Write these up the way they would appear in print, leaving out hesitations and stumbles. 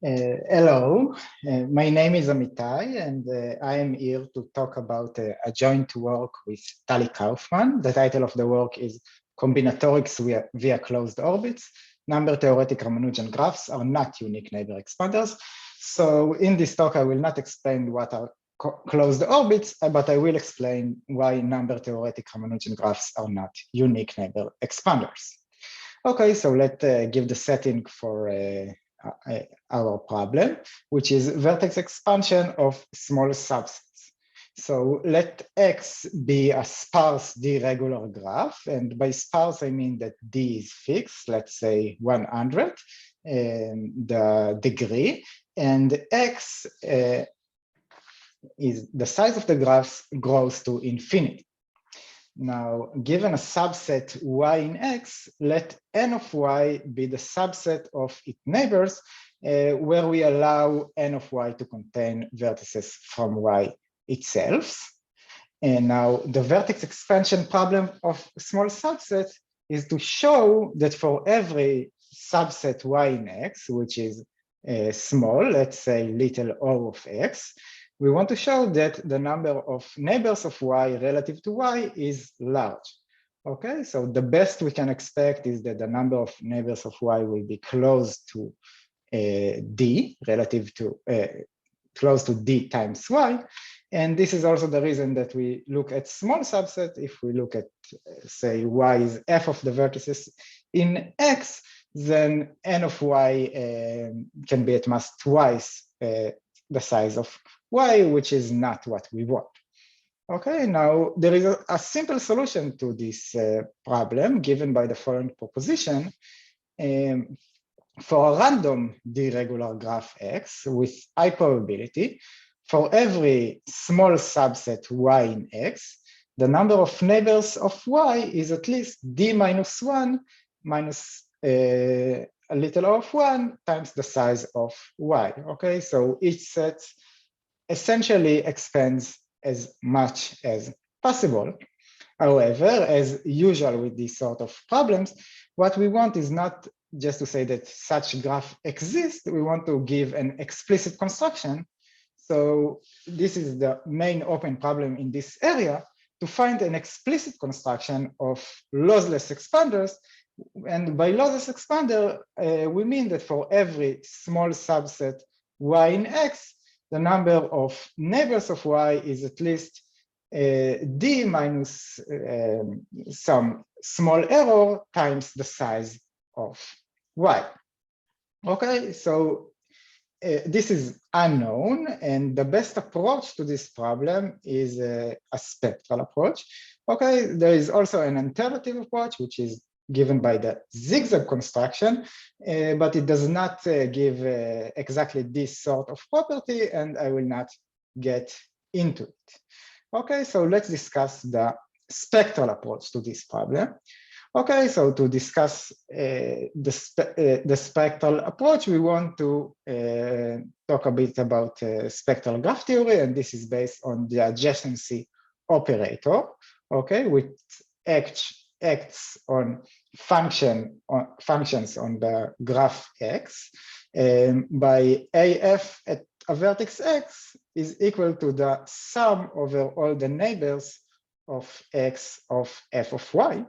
Hello, my name is Amitay, and I am here to talk about a joint work with Tali Kaufman. The title of the work is Combinatorics via closed orbits. Number theoretic Ramanujan graphs are not unique neighbor expanders. So in this talk, I will not explain what are closed orbits, but I will explain why number theoretic Ramanujan graphs are not unique neighbor expanders. Okay, so let's give the setting for our problem, which is vertex expansion of small subsets. So let X be a sparse D regular graph. And by sparse, I mean that D is fixed, let's say 100, the degree, and X is the size of the graph grows to infinity. Now, given a subset y in X, let n of y be the subset of its neighbors, where we allow n of y to contain vertices from y itself. And now the vertex expansion problem of small subset is to show that for every subset y in X, which is small, let's say little o of X, we want to show that the number of neighbors of y relative to y is large. Okay, so the best we can expect is that the number of neighbors of y will be close to d, relative to close to d times y. And this is also the reason that we look at small subset. If we look at, say, y is f of the vertices in X, then n of y can be at most twice the size of y, which is not what we want. Okay, now there is a simple solution to this problem given by the following proposition. For a random D-regular graph X with high probability, for every small subset y in X, the number of neighbors of y is at least D minus 1 minus a little of 1 times the size of y. Okay, so each set essentially expands as much as possible. However, as usual with these sort of problems, what we want is not just to say that such graph exists, we want to give an explicit construction. So this is the main open problem in this area, to find an explicit construction of lossless expanders. And by lossless expander, we mean that for every small subset y in X, the number of neighbors of y is at least d minus some small error times the size of y. Okay, so this is unknown, and the best approach to this problem is a spectral approach. Okay, there is also an alternative approach, which is given by the zigzag construction, but it does not give exactly this sort of property, and I will not get into it. Okay, so let's discuss the spectral approach to this problem. Okay, so to discuss the spectral approach, we want to talk a bit about spectral graph theory, and this is based on the adjacency operator, okay, which acts on functions on the graph X by AF at a vertex X is equal to the sum over all the neighbors of X of f of y.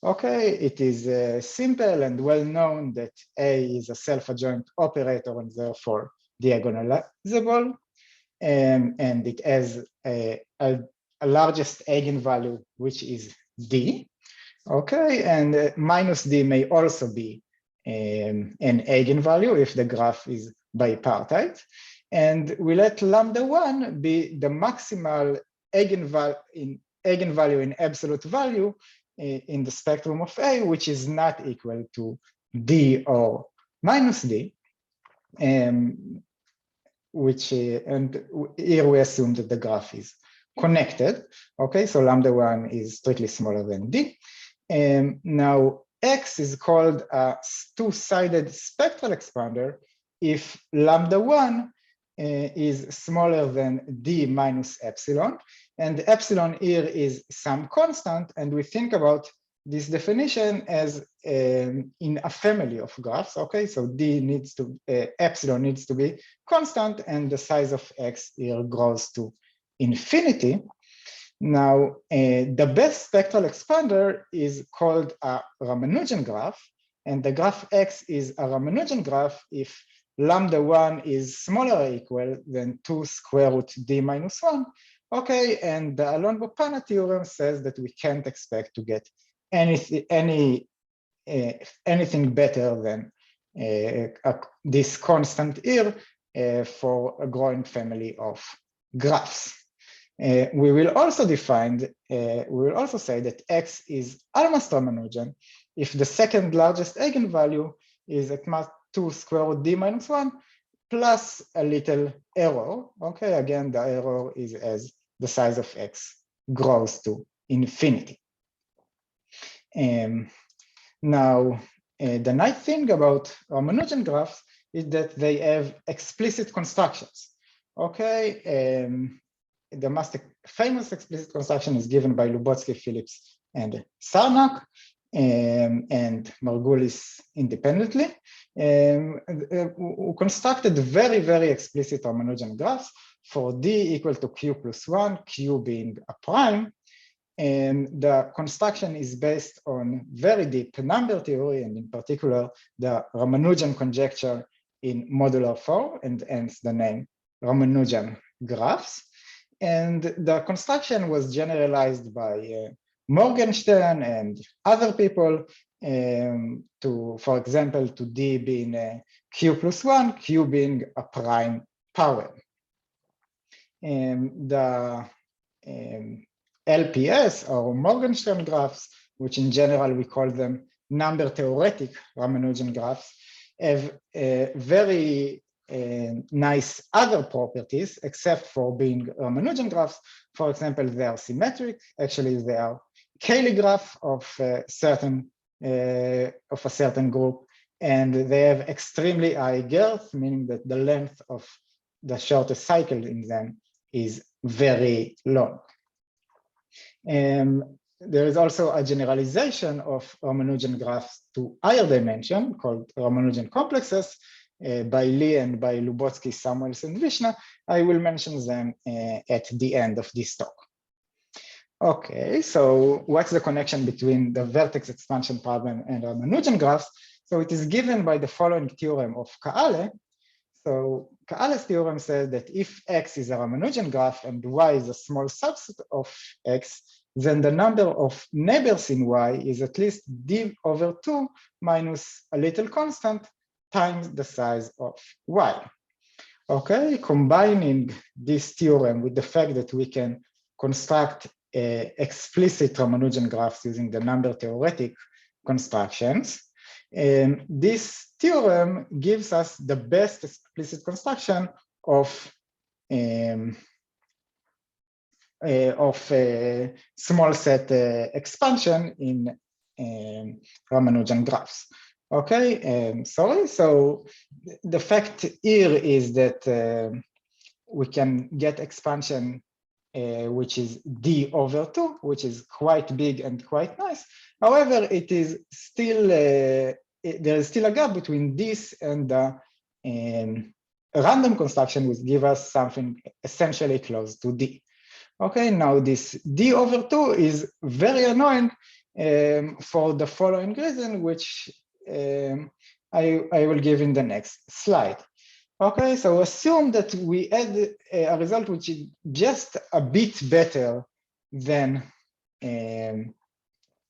Okay, it is simple and well known that A is a self-adjoint operator and therefore diagonalizable, and it has a largest eigenvalue, which is D. Okay, and minus D may also be an eigenvalue if the graph is bipartite. And we let lambda 1 be the maximal eigenvalue in absolute value in the spectrum of A, which is not equal to D or minus D, which and here we assume that the graph is connected. Okay, so lambda 1 is strictly smaller than D. Now X is called a two-sided spectral expander if lambda 1 is smaller than D minus epsilon, and epsilon here is some constant, and we think about this definition as in a family of graphs. Okay, so epsilon needs to be constant, and the size of X here grows to infinity. Now, the best spectral expander is called a Ramanujan graph, and the graph X is a Ramanujan graph if lambda1 is smaller or equal than 2 square root d minus 1. Okay, and the Alon-Bopana theorem says that we can't expect to get anything better than this constant here for a growing family of graphs. We will also say that X is almost Ramanujan if the second largest eigenvalue is at mass 2 square root d minus 1 plus a little error. Okay, again, the error is as the size of X grows to infinity. Now, the nice thing about Ramanujan graphs is that they have explicit constructions. Okay, the most famous explicit construction is given by Lubotsky, Phillips, and Sarnak, and Margulis independently, who constructed very, very explicit Ramanujan graphs for d equal to q plus 1, q being a prime. And the construction is based on very deep number theory, and in particular, the Ramanujan conjecture in modular form, and hence the name Ramanujan graphs. And the construction was generalized by Morgenstern and other people for example, to d being q plus 1, q being a prime power. And the LPS or Morgenstern graphs, which in general we call them number theoretic Ramanujan graphs, have very nice other properties, except for being Ramanujan graphs. For example, they are symmetric. Actually, they are Cayley graph of a certain group, and they have extremely high girth, meaning that the length of the shortest cycle in them is very long. There is also a generalization of Ramanujan graphs to higher dimension called Ramanujan complexes by Lee and by Lubotsky, Samuels, and Vishna. I will mention them at the end of this talk. Okay, so what's the connection between the vertex expansion problem and Ramanujan graphs? So it is given by the following theorem of Kaale. So Kaale's theorem says that if X is a Ramanujan graph and Y is a small subset of X, then the number of neighbors in Y is at least d over 2 minus a little constant times the size of Y. Okay, combining this theorem with the fact that we can construct explicit Ramanujan graphs using the number theoretic constructions, this theorem gives us the best explicit construction of small set expansion in Ramanujan graphs. Okay, sorry. So the fact here is that we can get expansion which is d over 2, which is quite big and quite nice. However, it is still there is still a gap between this and the random construction, which give us something essentially close to d. Okay, now this d over 2 is very annoying for the following reason, which I will give in the next slide. Okay, so assume that we add a result which is just a bit better than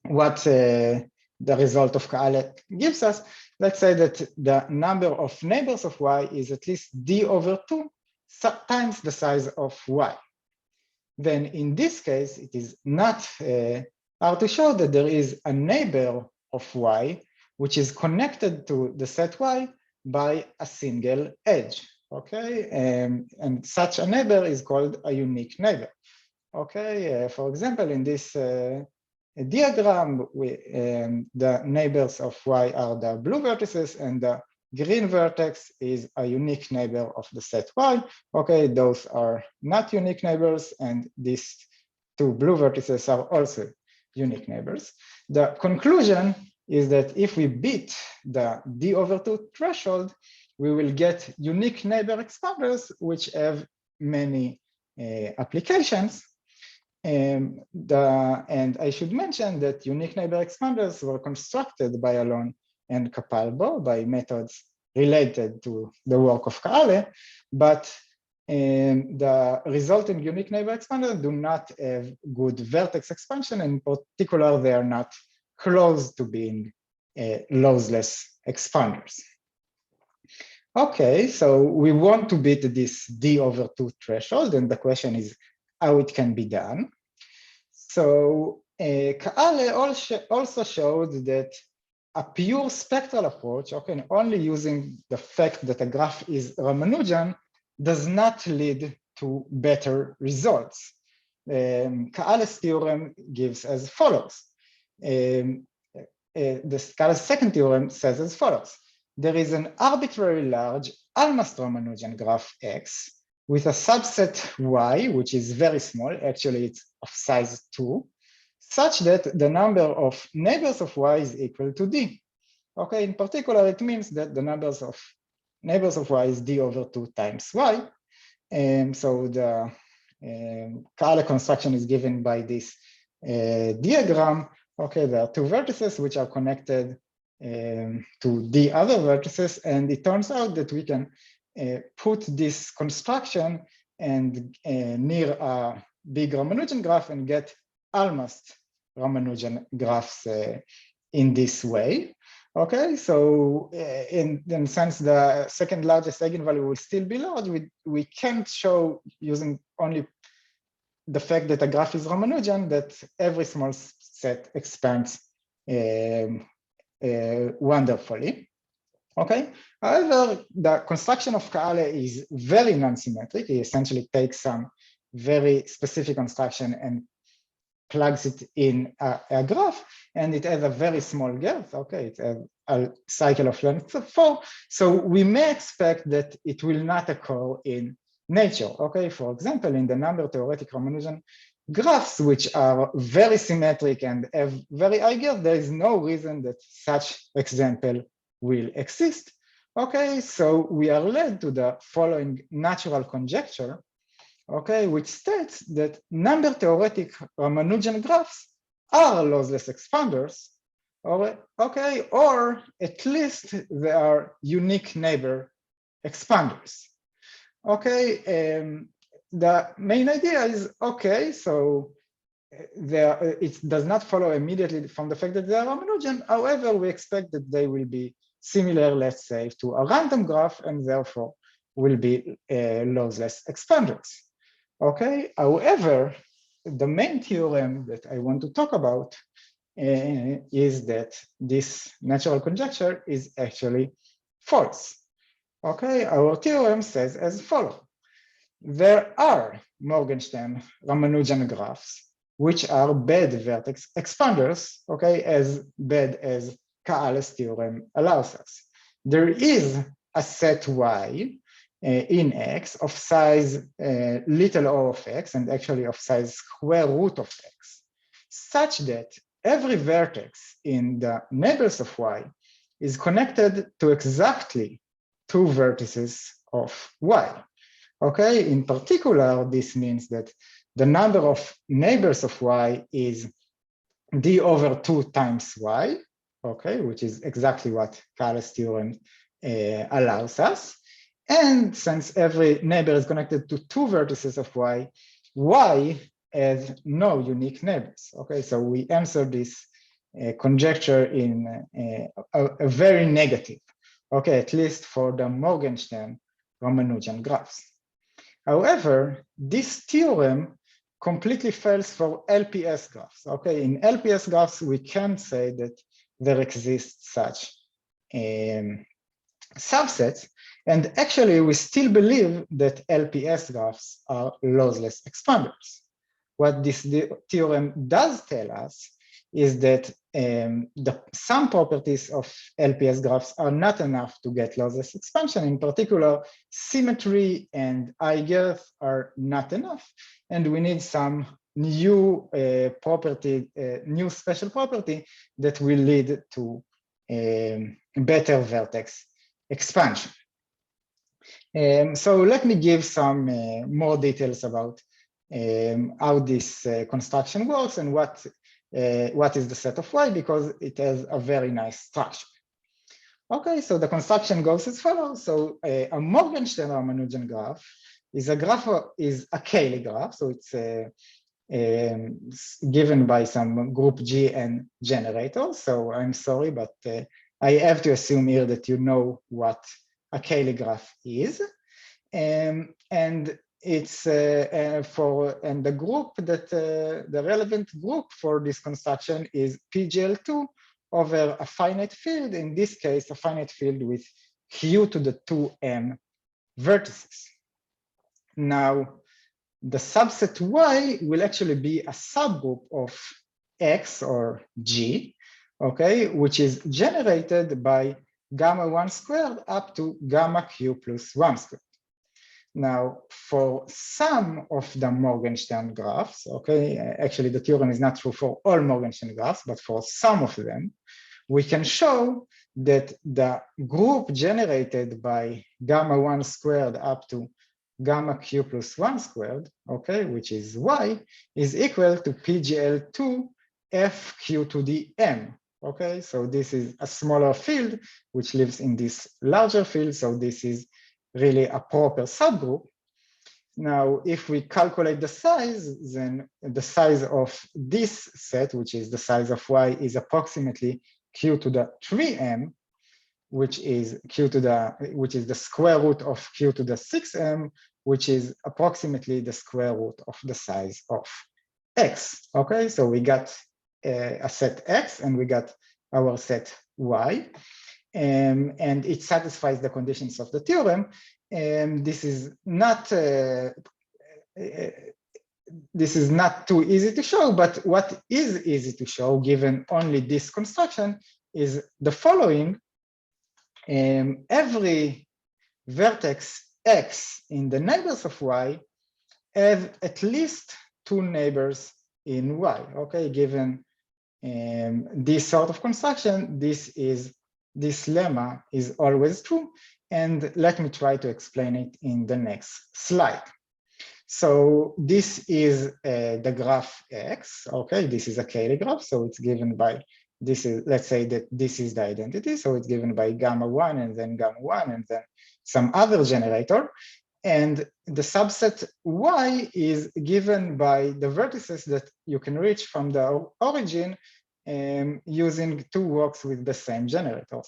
what the result of Kaale gives us. Let's say that the number of neighbors of Y is at least d over 2 times the size of Y. Then in this case, it is not hard to show that there is a neighbor of Y which is connected to the set Y by a single edge, okay? And such a neighbor is called a unique neighbor, okay? For example, in this diagram, the neighbors of Y are the blue vertices, and the green vertex is a unique neighbor of the set Y, okay? Those are not unique neighbors, and these two blue vertices are also unique neighbors. The conclusion is that if we beat the d/2 threshold, we will get unique neighbor expanders which have many applications. And I should mention that unique neighbor expanders were constructed by Ilan and Capalbo by methods related to the work of Kaale, but the resulting unique neighbor expanders do not have good vertex expansion. In particular, they are not close to being lossless expanders. Okay, so we want to beat this d/2 threshold, and the question is how it can be done. So Kaale also showed that a pure spectral approach, okay, only using the fact that a graph is Ramanujan, does not lead to better results. Kaale's theorem gives as follows. Kaale's second theorem says as follows. There is an arbitrarily large almost Ramanujan graph X with a subset Y, which is very small, actually it's of size 2, such that the number of neighbors of Y is equal to D. Okay, in particular, it means that the numbers of neighbors of Y is d/2 times Y. And so the Kaale construction is given by this diagram. Okay, there are two vertices which are connected to the other vertices, and it turns out that we can put this construction and near a big Ramanujan graph and get almost Ramanujan graphs in this way. Okay, so in sense the second largest eigenvalue will still be large, we can't show using only the fact that a graph is Ramanujan that every small set expands wonderfully. Okay, however, the construction of Kaale is very non-symmetric. He essentially takes some very specific construction and plugs it in a graph, and it has a very small girth. Okay, it's a cycle of length 4. So we may expect that it will not occur in nature. Okay, for example, in the number theoretic Ramanujan graphs, which are very symmetric and have very high girth, there is no reason that such example will exist. Okay, so we are led to the following natural conjecture, okay, which states that number theoretic Ramanujan graphs are lossless expanders, or okay, or at least they are unique neighbor expanders. Okay, the main idea is okay, so it does not follow immediately from the fact that they are Ramanujan. However, we expect that they will be similar, let's say, to a random graph, and therefore will be lossless expanders. Okay, however, the main theorem that I want to talk about is that this natural conjecture is actually false. Okay, our theorem says as follows. There are Morgenstern Ramanujan graphs which are bad vertex expanders, okay, as bad as Kaale's theorem allows us. There is a set Y in X of size little o of X, and actually of size square root of X, such that every vertex in the neighbors of Y is connected to exactly 2 vertices of Y. Okay, in particular, this means that the number of neighbors of Y is d/2 times Y, okay, which is exactly what Kaale's theorem allows us. And since every neighbor is connected to 2 vertices of Y, Y has no unique neighbors. Okay, so we answer this conjecture in a very negative, okay, at least for the Morgenstern Ramanujan graphs. However, this theorem completely fails for LPS graphs. Okay, in LPS graphs, we can say that there exists such subsets, and actually we still believe that LPS graphs are lossless expanders. What this theorem does tell us is that some properties of LPS graphs are not enough to get lossless expansion. In particular, symmetry and high girth are not enough, and we need some new property, new special property that will lead to better vertex expansion. So let me give some more details about how this construction works and what is the set of Y, because it has a very nice structure. Okay, so the construction goes as follows. So a Morgenstern-Ramanujan graph is a Cayley graph. So it's given by some group GN generators. So I'm sorry, but I have to assume here that you know what a Cayley graph is. And it's and the group that the relevant group for this construction is PGL2 over a finite field, in this case, a finite field with Q to the 2m vertices. Now, the subset Y will actually be a subgroup of X or G, okay, which is generated by gamma 1 squared up to gamma Q plus 1 squared. Now, for some of the Morgenstern graphs, okay, actually the theorem is not true for all Morgenstern graphs, but for some of them, we can show that the group generated by gamma 1 squared up to gamma Q plus 1 squared, okay, which is Y, is equal to PGL2 FQ to the M, okay? So this is a smaller field which lives in this larger field, so this is really a proper subgroup. Now, if we calculate the size, then the size of this set, which is the size of Y, is approximately Q to the 3m, which is the square root of Q to the 6m, which is approximately the square root of the size of X. Okay, so we got a set X and we got our set Y. And it satisfies the conditions of the theorem. And this is not too easy to show, but what is easy to show, given only this construction, is the following. Every vertex X in the neighbors of Y have at least two neighbors in Y. Okay, given this sort of construction, this lemma is always true. And let me try to explain it in the next slide. So this is the graph X. Okay, this is a Cayley graph. So it's given by, this is, let's say that this is the identity. So it's given by gamma 1 and then gamma 1 and then some other generator. And the subset Y is given by the vertices that you can reach from the origin using two walks with the same generator.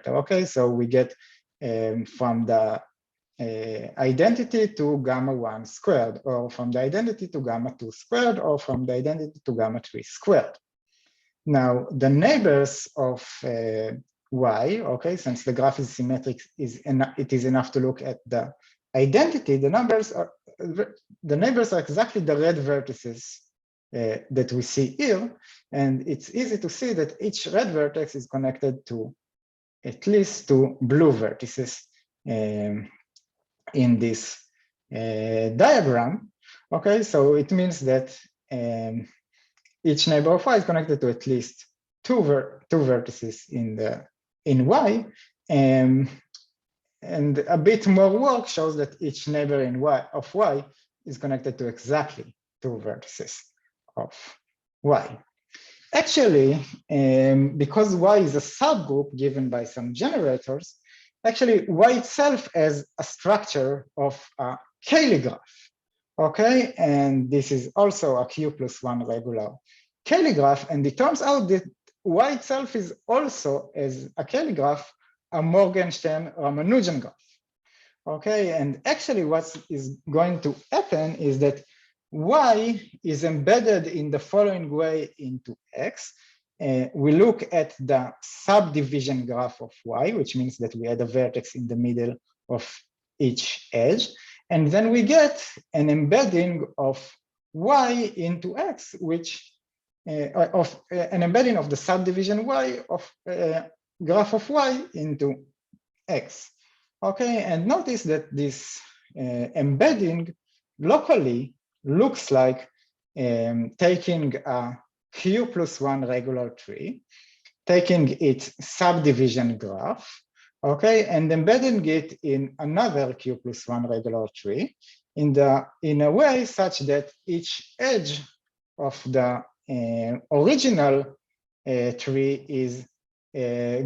Okay, so we get from the identity to gamma 1 squared, or from the identity to gamma 2 squared, or from the identity to gamma 3 squared. Now, the neighbors of Y, okay, since the graph is symmetric, it is enough to look at the identity. The neighbors are exactly the red vertices that we see here, and it's easy to see that each red vertex is connected to at least two blue vertices in this diagram. Okay, so it means that each neighbor of Y is connected to at least two vertices in Y, and a bit more work shows that each neighbor of Y is connected to exactly two vertices of Y. Actually, because Y is a subgroup given by some generators, actually Y itself has a structure of a Cayley graph. Okay, and this is also a Q plus 1 regular Cayley graph, and it turns out that Y itself is also, as a Cayley graph, a Morgenstern-Ramanujan graph. Okay, and actually what is going to happen is that Y is embedded in the following way into X. We look at the subdivision graph of Y, which means that we had a vertex in the middle of each edge. And then we get an embedding of Y into X, which an embedding of the subdivision Y of graph of Y into X. Okay, and notice that this embedding locally looks like taking a Q plus 1 regular tree, taking its subdivision graph, okay, and embedding it in another Q plus 1 regular tree in a way such that each edge of the original tree is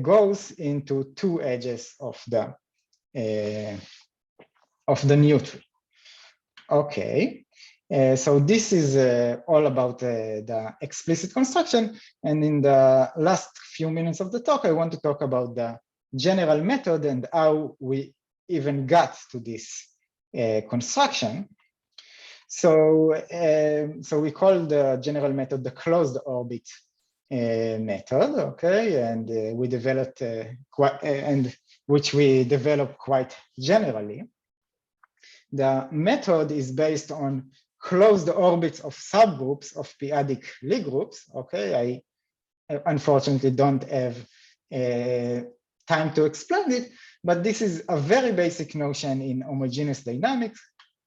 goes into two edges of the new tree. Okay, so this is all about the explicit construction. And in the last few minutes of the talk, I want to talk about the general method and how we even got to this construction. So, so we call the general method the closed orbit method, okay, and we developed which we developed quite generally. The method is based on closed orbits of subgroups of p-adic Lie groups. Okay, I unfortunately don't have time to explain it, but this is a very basic notion in homogeneous dynamics,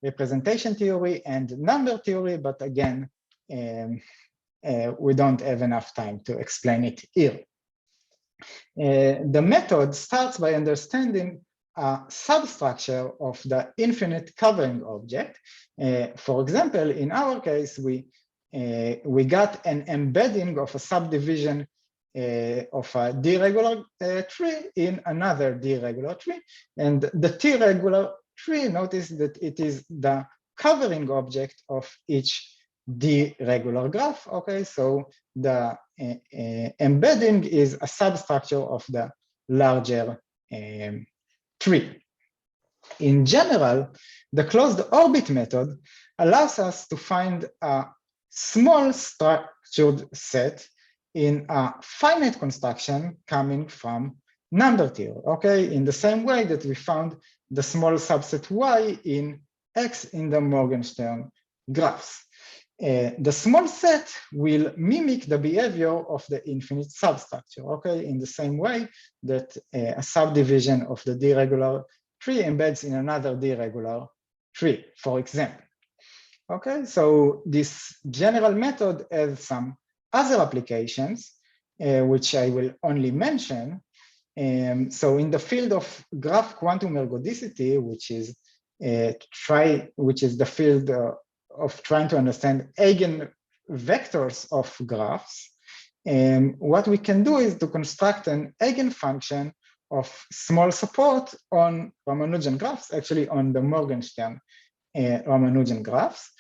representation theory, and number theory. But again, we don't have enough time to explain it here. The method starts by understanding a substructure of the infinite covering object. For example, in our case, we got an embedding of a subdivision of a D-regular tree in another D-regular tree. And the T-regular tree, notice that it is the covering object of each D-regular graph. Okay, so the embedding is a substructure of the larger tree. In general, the closed orbit method allows us to find a small structured set in a finite construction coming from number theory, okay, in the same way that we found the small subset Y in X in the Morgenstern graphs. The small set will mimic the behavior of the infinite substructure, okay, in the same way that a subdivision of the D-regular tree embeds in another D-regular tree, for example. Okay, so this general method has some other applications, which I will only mention. So in the field of graph quantum ergodicity, which is the field of trying to understand eigenvectors of graphs, what we can do is to construct an eigenfunction of small support on Ramanujan graphs, actually on the Morgenstern Ramanujan graphs.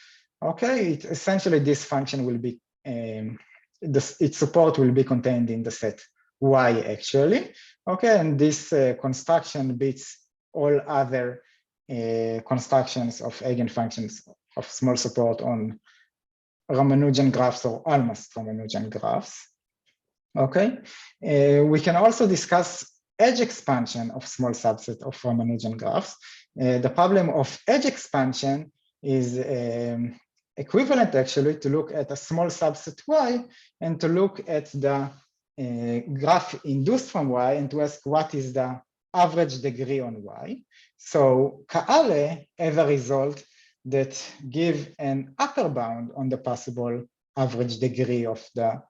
Okay, essentially this function will be, its support will be contained in the set Y actually. Okay, and this construction beats all other constructions of eigenfunctions of small support on Ramanujan graphs or almost Ramanujan graphs. Okay, we can also discuss edge expansion of small subset of Ramanujan graphs. The problem of edge expansion is equivalent actually to look at a small subset Y and to look at the graph induced from Y and to ask what is the average degree on Y. So Kaale have a result that give an upper bound on the possible average degree of the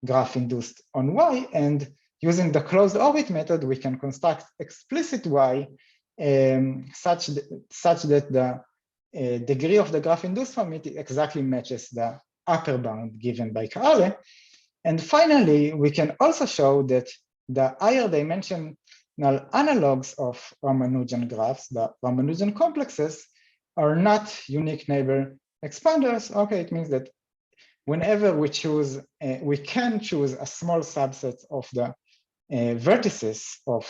graph induced on Y, and using the closed orbit method, we can construct explicit Y such that the degree of the graph induced from it exactly matches the upper bound given by Kaale. And finally, we can also show that the higher dimensional analogs of Ramanujan graphs, the Ramanujan complexes, are not unique neighbor expanders. Okay, it means that whenever we choose, we can choose a small subset of the vertices of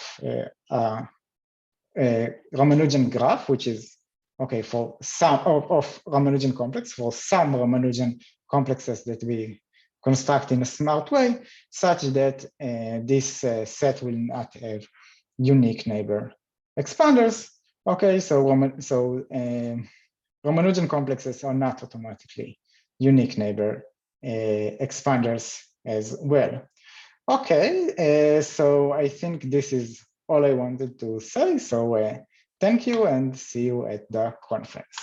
Ramanujan graph, which is okay for some of Ramanujan complex, for some Ramanujan complexes that we construct in a smart way, such that this set will not have unique neighbor expanders. Okay, so Ramanujan complexes are not automatically unique neighbor expanders as well. Okay, so I think this is all I wanted to say. So thank you and see you at the conference.